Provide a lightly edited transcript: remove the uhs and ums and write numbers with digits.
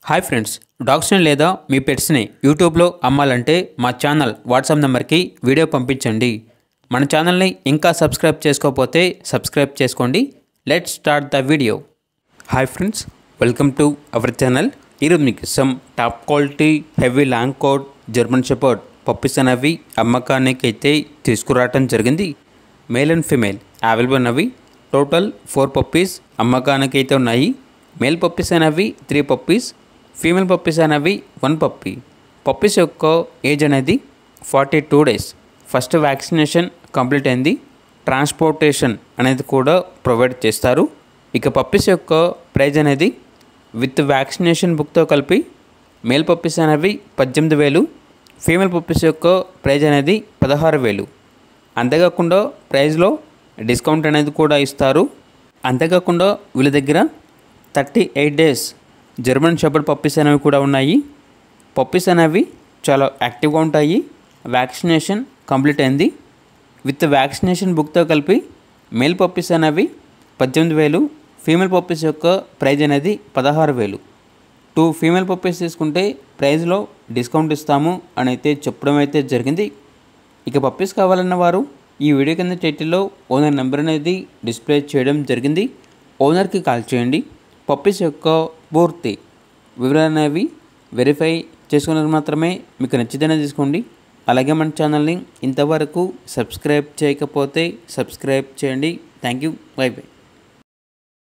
Hi friends, డాగ్స్ని లేదా మీ పెట్స్ని యూట్యూబ్లో అమ్మాలంటే మా ఛానల్ వాట్సాప్ నెంబర్కి వీడియో పంపించండి. మన ఛానల్ని ఇంకా సబ్స్క్రైబ్ చేసుకోకపోతే సబ్స్క్రైబ్ చేసుకోండి. Let's start the video. Hi friends, welcome to our channel. ఈరోజు మీకు some top quality heavy long coat German shepherd puppies అనేవి అమ్మకానికి అయితే తీసుకురావటం జరిగింది. మేల్ అండ్ ఫీమేల్ అవైలబుల్ ఉన్నవి. టోటల్ 4 పప్పీస్ అమ్మకానికి అయితే ఉన్నాయి. మేల్ పప్పీస్ అనేవి 3 పప్పీస్, ఫీమేల్ పప్పీస్ అనేవి 1 పప్పీ. పప్పీస్ యొక్క ఏజ్ అనేది 42 డేస్. ఫస్ట్ వ్యాక్సినేషన్ కంప్లీట్ అయింది. ట్రాన్స్పోర్టేషన్ అనేది కూడా ప్రొవైడ్ చేస్తారు. ఇక పప్పీస్ యొక్క ప్రైజ్ అనేది విత్ వ్యాక్సినేషన్ బుక్తో కలిపి మేల్ పప్పీస్ అనేవి 18,000, ఫీమేల్ పప్పీస్ యొక్క ప్రైజ్ అనేది 16,000. అంతేకాకుండా ప్రైజ్లో డిస్కౌంట్ అనేది కూడా ఇస్తారు. అంతేకాకుండా వీళ్ళ దగ్గర 38 డేస్ జర్మన్ షెపర్డ్ పప్పీస్ అనేవి కూడా ఉన్నాయి. పప్పీస్ అనేవి చాలా యాక్టివ్గా ఉంటాయి. వ్యాక్సినేషన్ కంప్లీట్ అయింది. విత్ వ్యాక్సినేషన్ బుక్తో కలిపి మేల్ పప్పీస్ అనేవి 18,000, ఫీమేల్ పప్పీస్ యొక్క ప్రైజ్ అనేది 16,000. 2 ఫీమేల్ పప్పీస్ తీసుకుంటే ప్రైజ్లో డిస్కౌంట్ ఇస్తాము అని అయితే చెప్పడం అయితే జరిగింది. ఇక పప్పీస్ కావాలన్న వారు ఈ వీడియో కింద టైటిల్లో ఓనర్ నెంబర్ అనేది డిస్ప్లే చేయడం జరిగింది. ఓనర్కి కాల్ చేయండి. పప్పీస్ యొక్క పూర్తి వివరాలు అనేవి వెరిఫై చేసుకున్నది మాత్రమే మీకు నచ్చితేనే తీసుకోండి. అలాగే మన ఛానల్ని ఇంతవరకు సబ్స్క్రైబ్ చేయకపోతే సబ్స్క్రైబ్ చేయండి. Thank you. By by.